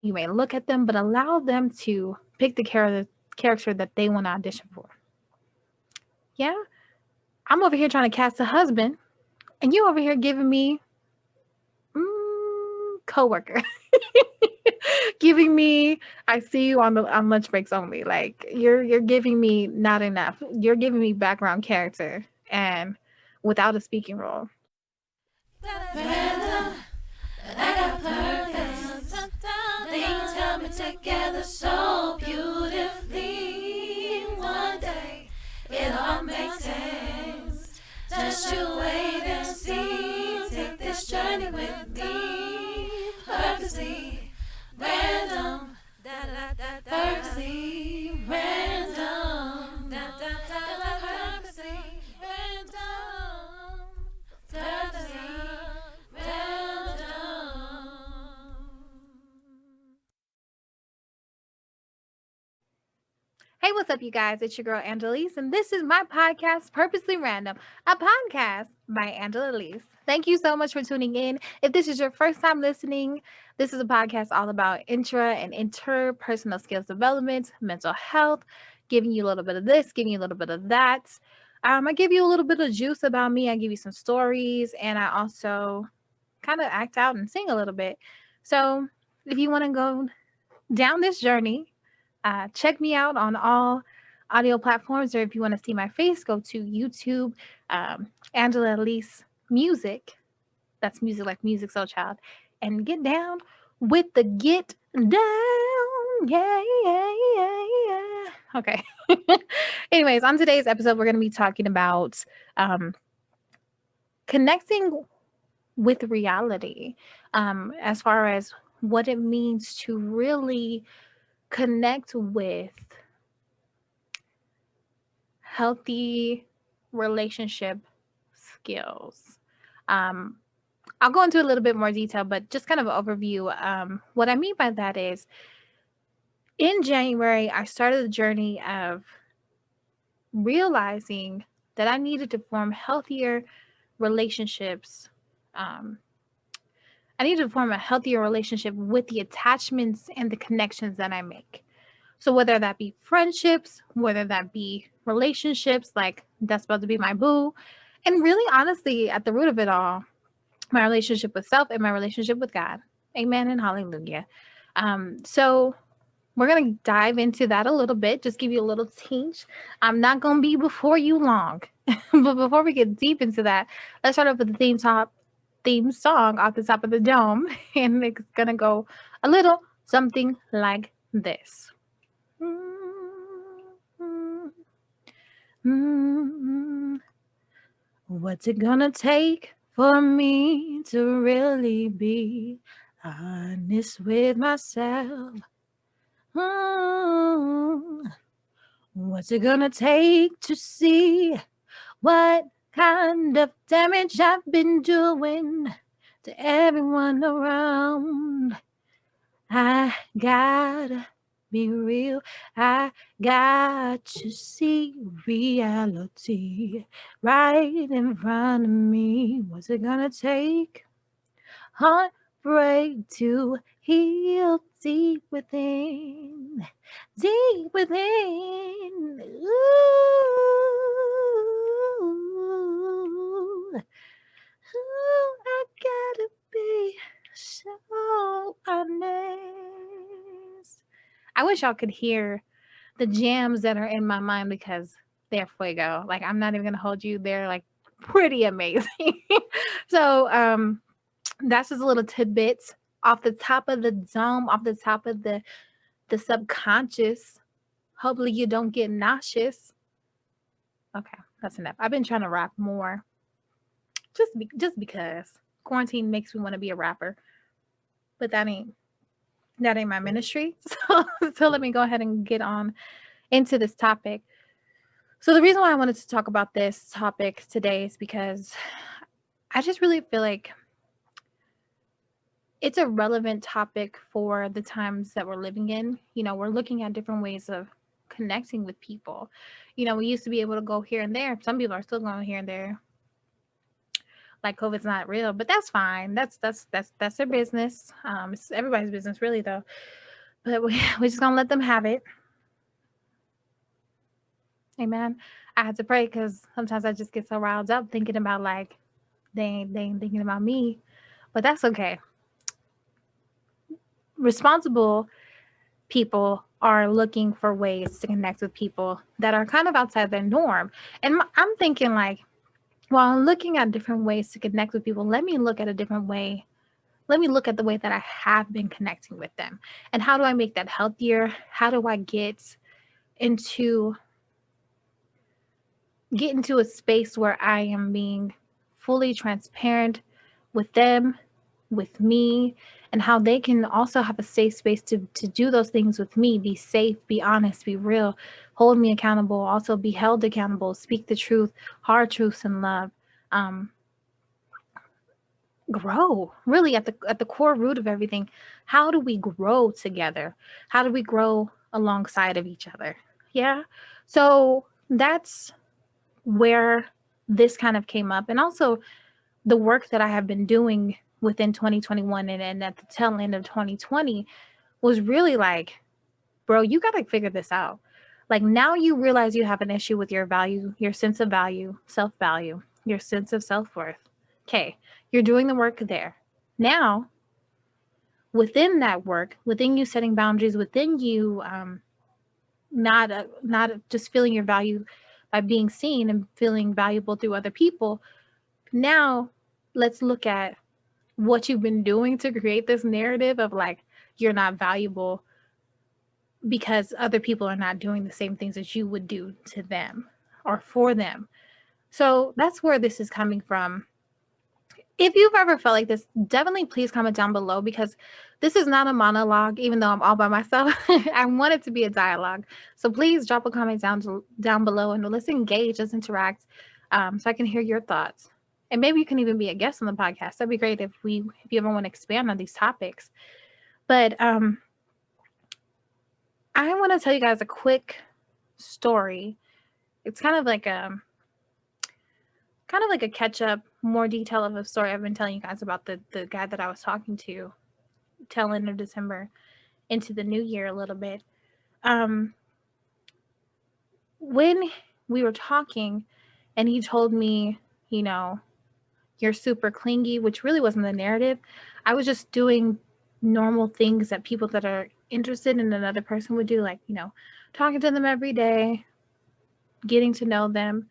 You may look at them, but allow them to pick the character that they want to audition for. Yeah, I'm over here trying to cast a husband, and you over here giving me coworker, giving me I see you on lunch breaks only. Like you're giving me not enough. You're giving me background character and without a speaking role. Random, and I got purpose. Things coming together so beautifully. One day, it all makes sense. Just you wait and see. Take this journey with me. Purposely random. Purposely random. Purposely random. Purposely random. Hey, what's up, you guys? It's your girl Angelise, and this is my podcast, Purposely Random, a podcast by Angelise. Thank you so much for tuning in. If this is your first time listening, this is a podcast all about intra and interpersonal skills development, mental health, giving you a little bit of this, giving you a little bit of that. I give you a little bit of juice about me. I give you some stories, and I also kind of act out and sing a little bit. So if you want to go down this journey, check me out on all audio platforms, or if you want to see my face, go to YouTube, Angela Elise Music. That's music like music, soul child, and get down with the get down. Yeah, yeah, yeah, yeah. Okay. Anyways, on today's episode, we're going to be talking about um, connecting with reality, as far as what it means to really connect with healthy relationship skills. Um, I'll go into a little bit more detail, but just kind of an overview. What I mean by that is in January, I started the journey of realizing that I needed to form healthier relationships. Um, I needed to form a healthier relationship with the attachments and the connections that I make. So whether that be friendships, whether that be relationships, like that's supposed to be my boo, and really honestly, at the root of it all, my relationship with self and my relationship with God. Amen and hallelujah. So we're gonna dive into that a little bit, just give you a little teach. I'm not gonna be before you long. But before we get deep into that, let's start off with the theme song off the top of the dome. And it's gonna go a little something like this. Mm, what's it gonna take for me to really be honest with myself? Mm, what's it gonna take to see what kind of damage I've been doing to everyone around? I gotta be real. I got to see reality right in front of me. What's it gonna take? Heartbreak to heal deep within. Deep within. Ooh. Ooh, I gotta be so honest. I wish y'all could hear the jams that are in my mind because they're fuego. Like I'm not even gonna hold you. They're like pretty amazing. So that's just a little tidbits off the top of the dome, off the top of the subconscious. Hopefully you don't get nauseous. Okay, that's enough. I've been trying to rap more just because quarantine makes me want to be a rapper, but that ain't my ministry. So let me go ahead and get on into this topic. So the reason why I wanted to talk about this topic today is because I just really feel like it's a relevant topic for the times that we're living in. We're looking at different ways of connecting with people. We used to be able to go here and there. Some people are still going here and there. like COVID's not real, but that's fine. That's their business. It's everybody's business, really, though. But we're just gonna let them have it. Amen. I had to pray because sometimes I just get so riled up thinking about like they ain't thinking about me, but that's okay. Responsible people are looking for ways to connect with people that are kind of outside their norm. And I'm thinking like, while I'm looking at different ways to connect with people, let me look at a different way. Let me look at the way that I have been connecting with them. And how do I make that healthier? How do I into get into a space where I am being fully transparent with them, with me, and how they can also have a safe space to do those things with me, be safe, be honest, be real, hold me accountable, also be held accountable, speak the truth, hard truths in love. Um, Grow really at the core root of everything. How do we grow together? How do we grow alongside of each other? Yeah. So that's where this kind of came up, and also the work that I have been doing within 2021 and at the tail end of 2020 was really like, bro, you got to figure this out. Like, now you realize you have an issue with your value, your sense of value, self value, your sense of self worth. Okay, you're doing the work there. Now, within that work, within you setting boundaries, within you not just feeling your value by being seen and feeling valuable through other people. Now, let's look at what you've been doing to create this narrative of like you're not valuable because other people are not doing the same things that you would do to them or for them. So that's where this is coming from. If you've ever felt like this, definitely please comment down below, because this is not a monologue, even though I'm all by myself. I want it to be a dialogue. So please drop a comment down below and let's engage, let's interact, so I can hear your thoughts. And maybe you can even be a guest on the podcast. That'd be great if you ever want to expand on these topics. But I want to tell you guys a quick story. It's kind of like a catch up, more detail of a story I've been telling you guys about the guy that I was talking to tail end of December into the new year a little bit. When we were talking and he told me, you know, you're super clingy, which really wasn't the narrative. I was just doing normal things that people that are interested in another person would do, like, talking to them every day, getting to know them,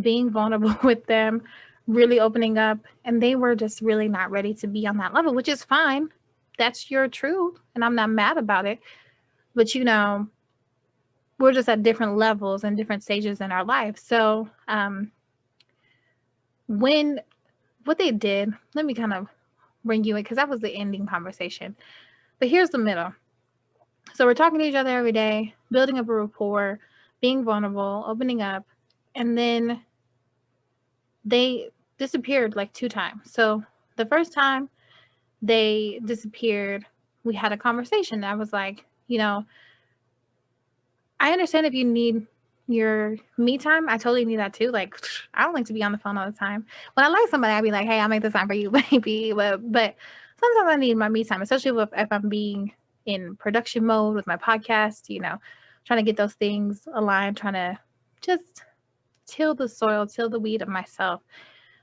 being vulnerable with them, really opening up. And they were just really not ready to be on that level, which is fine. That's your truth. And I'm not mad about it. But, we're just at different levels and different stages in our life. So, what they did, let me kind of bring you in, because that was the ending conversation. But here's the middle. So we're talking to each other every day, building up a rapport, being vulnerable, opening up, and then they disappeared like 2 times. So the first time they disappeared, we had a conversation. I was like, I understand if you need your me time. I totally need that too. Like, I don't like to be on the phone all the time. When I like somebody, I'd be like, hey, I'll make this time for you, baby. But sometimes I need my me time, especially if I'm being in production mode with my podcast, trying to get those things aligned, trying to just till the soil, till the weed of myself.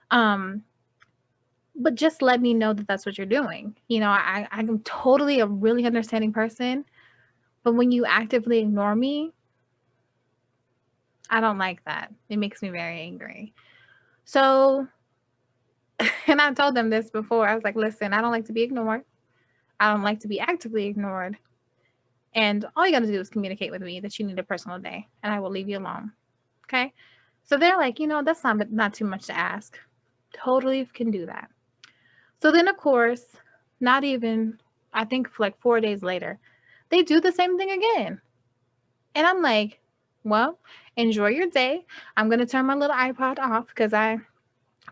But just let me know that that's what you're doing. I'm totally a really understanding person, but when you actively ignore me, I don't like that. It makes me very angry. So, and I told them this before. I was like, listen, I don't like to be ignored. I don't like to be actively ignored. And all you got to do is communicate with me that you need a personal day, and I will leave you alone. Okay? So they're like, that's not too much to ask. Totally can do that. So then, of course, not even, I think like 4 days later, they do the same thing again. And I'm like, well, enjoy your day. I'm going to turn my little iPod off because I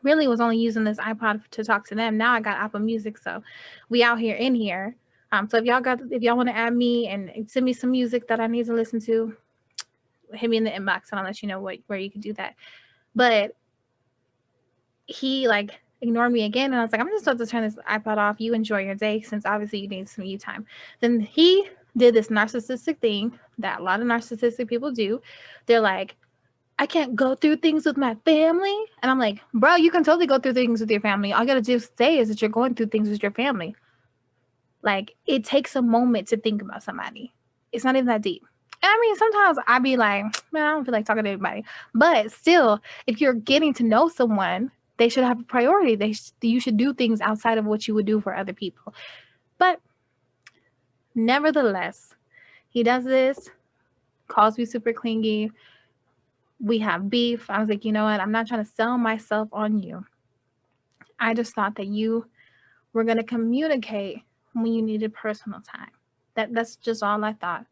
really was only using this iPod to talk to them. Now I got Apple Music, so we out here in here. So if y'all want to add me and send me some music that I need to listen to, hit me in the inbox and I'll let you know where you can do that. But he like ignored me again. And I was like, I'm just about to turn this iPod off. You enjoy your day since obviously you need some you time. Then he did this narcissistic thing that a lot of narcissistic people do. They're like, I can't go through things with my family. And I'm like, bro, you can totally go through things with your family. All you gotta just say is that you're going through things with your family. Like, it takes a moment to think about somebody. It's not even that deep. And I mean, sometimes I be like, man, I don't feel like talking to anybody. But still, if you're getting to know someone, they should have a priority. You should do things outside of what you would do for other people. But nevertheless, he does this, calls me super clingy. We have beef. I was like, you know what? I'm not trying to sell myself on you. I just thought that you were going to communicate when you needed personal time. That's just all I thought.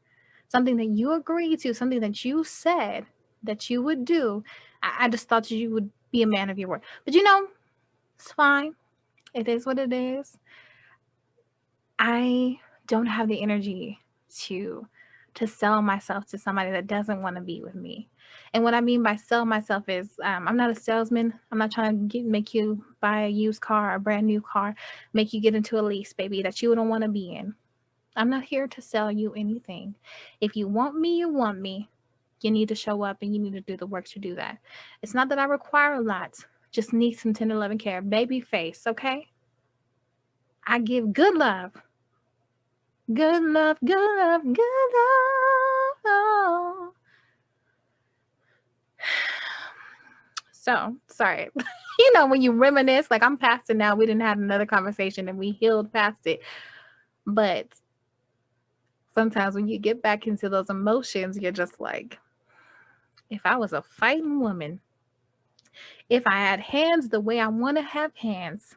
Something that you agreed to, something that you said that you would do. I just thought you would be a man of your word. But you know, it's fine. It is what it is. I don't have the energy to sell myself to somebody that doesn't want to be with me. And what I mean by sell myself is I'm not a salesman. I'm not trying to make you buy a used car, a brand new car, make you get into a lease, baby, that you don't want to be in. I'm not here to sell you anything. If you want me, you want me. You need to show up and you need to do the work to do that. It's not that I require a lot, just need some tender loving care. Baby face, okay? I give good love. Good love, good love, good love. So, sorry. When you reminisce, like I'm past it now. We didn't have another conversation and we healed past it. But sometimes when you get back into those emotions, you're just like, if I was a fighting woman, if I had hands the way I want to have hands,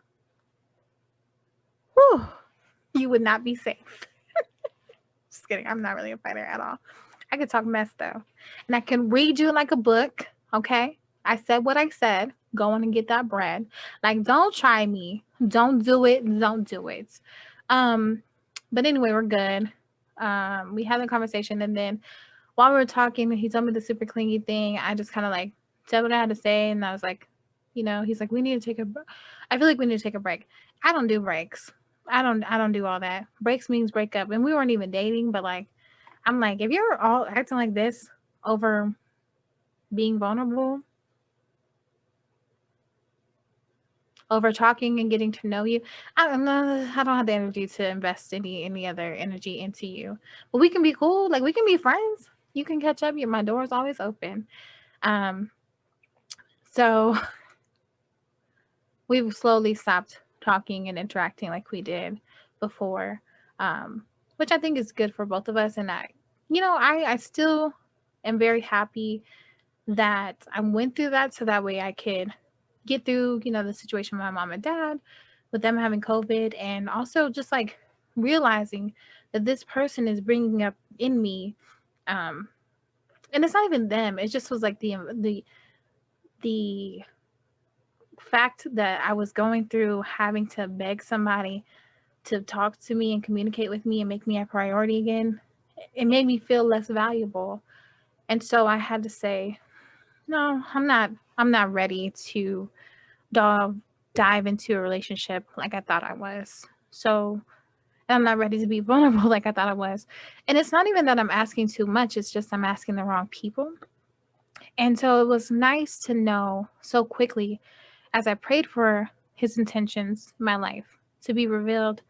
whew, you would not be safe. Just kidding. I'm not really a fighter at all. I can talk mess though. And I can read you like a book. Okay. I said what I said. Go on and get that bread. Like, don't try me. Don't do it. Don't do it. Um, but anyway, we're good. We had a conversation, and then while we were talking, he told me the super clingy thing. I just kind of like said what I had to say, and I was like, he's like, we need to take a. I feel like we need to take a break. I don't do breaks. I don't do all that. Breaks means break up, and we weren't even dating. But like, I'm like, if you're all acting like this over being vulnerable, over talking and getting to know you, I don't have the energy to invest any other energy into you. But we can be cool. Like, we can be friends. You can catch up. My door is always open. Um, so we've slowly stopped talking and interacting like we did before, which I think is good for both of us. And I still am very happy that I went through that so that way I could get through, the situation with my mom and dad, with them having COVID, and also just like realizing that this person is bringing up in me, and it's not even them. It just was like the fact that I was going through having to beg somebody to talk to me and communicate with me and make me a priority again. It made me feel less valuable, and so I had to say, no, I'm not ready to dive into a relationship like I thought I was. So I'm not ready to be vulnerable like I thought I was. And it's not even that I'm asking too much, it's just I'm asking the wrong people. And so it was nice to know so quickly as I prayed for his intentions in my life to be revealed,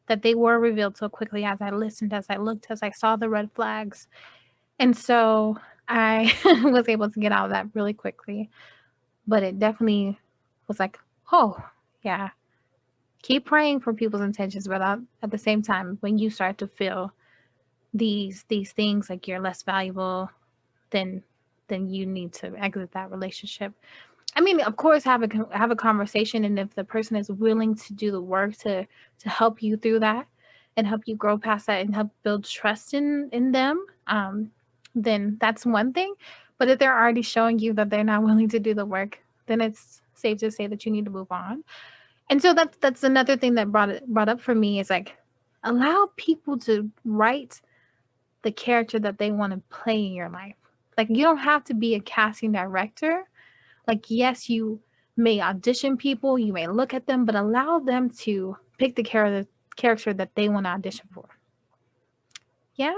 that they were revealed so quickly as I listened, as I looked, as I saw the red flags. And so I was able to get out of that really quickly. But it definitely was like, oh, yeah, keep praying for people's intentions, but at the same time, when you start to feel these things like you're less valuable, then you need to exit that relationship. I mean, of course, have a conversation, and if the person is willing to do the work to help you through that and help you grow past that and help build trust in them, then that's one thing. But if they're already showing you that they're not willing to do the work, then it's safe to say that you need to move on. And so that's another thing that brought up for me is like, allow people to write the character that they want to play in your life. Like, you don't have to be a casting director. Like, yes, you may audition people, you may look at them, but allow them to pick the character that they want to audition for. Yeah,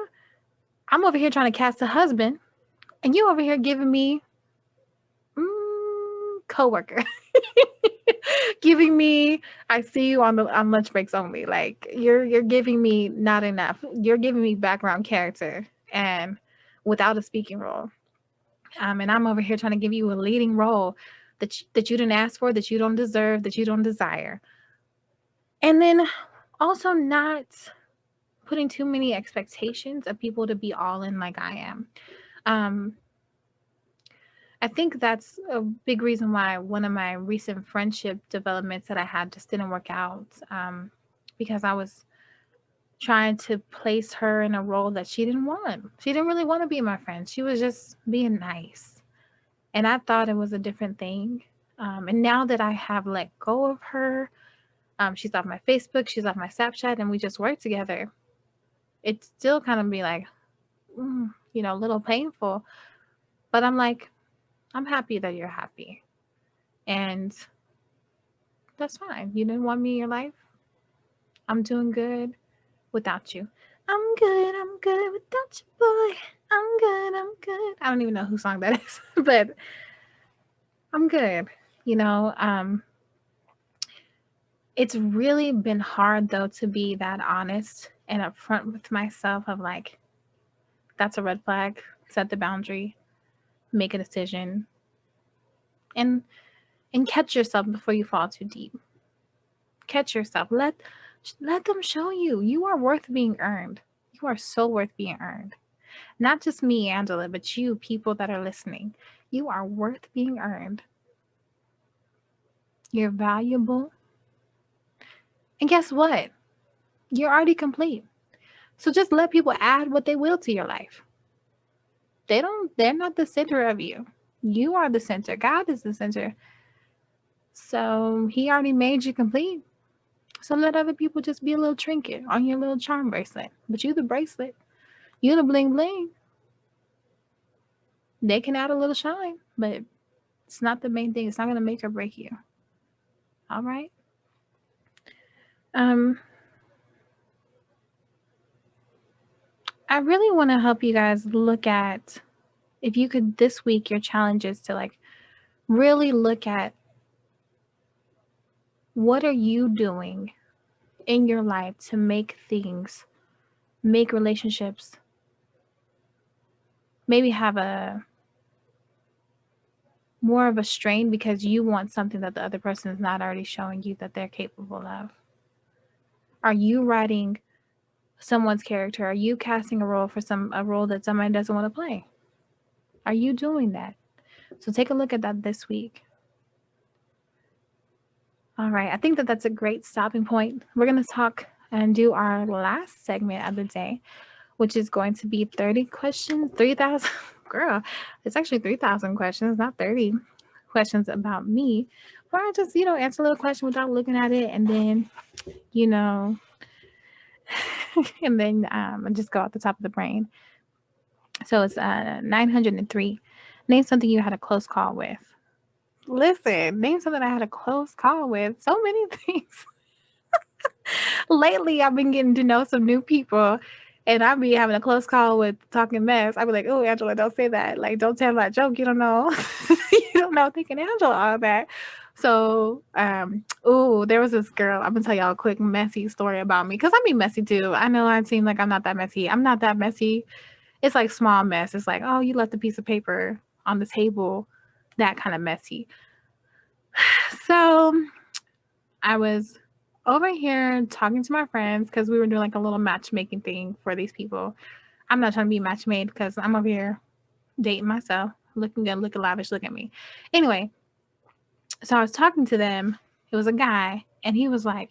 I'm over here trying to cast a husband, and you over here giving me coworker, giving me I see you on lunch breaks only. Like you're giving me not enough. You're giving me background character and without a speaking role. And I'm over here trying to give you a leading role that you didn't ask for, that you don't deserve, that you don't desire. And then also not putting too many expectations of people to be all in like I am. Um, I think that's a big reason why one of my recent friendship developments that I had just didn't work out, because I was trying to place her in a role that she didn't want. She didn't really want to be my friend. She was just being nice. And I thought it was a different thing. And now that I have let go of her, she's off my Facebook, she's off my Snapchat, and we just work together. It still kind of be like, a little painful. But I'm like, I'm happy that you're happy. And that's fine. You didn't want me in your life. I'm doing good without you. I'm good without you, boy. I'm good. I don't even know whose song that is, but I'm good. You know, it's really been hard though to be that honest and upfront with myself of like, that's a red flag, set the boundary, make a decision, and catch yourself before you fall too deep. Catch yourself. Let them show you. You are worth being earned. You are so worth being earned. Not just me, Angela, but you, people that are listening. You are worth being earned. You're valuable. And guess what? You're already complete. So just let people add what they will to your life. They're not the center of you. You are the center. God is the center. So he already made you complete. So let other people just be a little trinket on your little charm bracelet. But you the bracelet. You the bling bling. They can add a little shine, but it's not the main thing. It's not going to make or break you. All right? I really want to help you guys look at, if you could this week, your challenge is to like really look at what are you doing in your life to make relationships, maybe have a more of a strain because you want something that the other person is not already showing you that they're capable of. Are you writing someone's character? Are you casting a role for a role that somebody doesn't want to play? Are you doing that? So take a look at that this week. All right, I think that that's a great stopping point. We're going to talk and do our last segment of the day, which is going to be 30 questions, 3,000. Girl, it's actually 3,000 questions, not 30 questions about me. Where I just, answer a little question without looking at it, and then, and then just go out the top of the brain. So it's 903. Name something you had a close call with. Listen, name something I had a close call with. So many things. Lately, I've been getting to know some new people, and I be having a close call with talking mess. I be like, "Oh, Angela, don't say that. Like, don't tell my joke. You don't know. You don't know." Thinking Angela all that. So, there was this girl. I'm gonna tell y'all a quick messy story about me because I be messy too. I know I seem like I'm not that messy. I'm not that messy. It's like small mess. It's like, oh, you left a piece of paper on the table. That kind of messy. So, I was over here talking to my friends because we were doing like a little matchmaking thing for these people. I'm not trying to be matchmade because I'm over here dating myself, looking good, looking lavish. Look at me. Anyway, so I was talking to them. It was a guy, and he was like,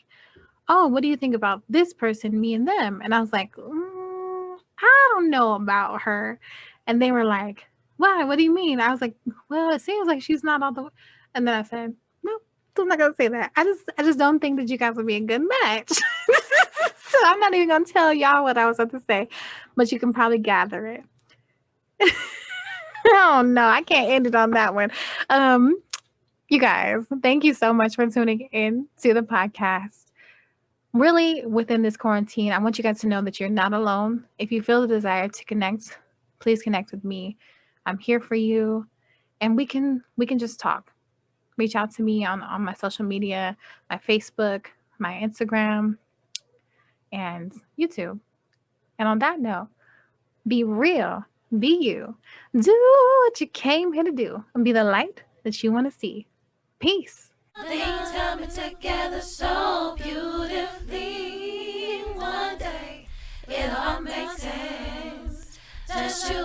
"Oh, what do you think about this person, me and them?" And I was like, "I don't know about her." And they were like, "Why? What do you mean?" I was like, "Well, it seems like she's not all the." And then I said, "No, I'm not gonna say that. I just don't think that you guys would be a good match." So I'm not even gonna tell y'all what I was about to say, but you can probably gather it. Oh no, I can't end it on that one. You guys, thank you so much for tuning in to the podcast. Really, within this quarantine, I want you guys to know that you're not alone. If you feel the desire to connect, please connect with me. I'm here for you, and we can just talk. Reach out to me on my social media, my Facebook, my Instagram, and YouTube. And on that note, be real, be you, do what you came here to do, and be the light that you want to see. Peace. Things coming together so beautifully. One day it all makes sense. Just you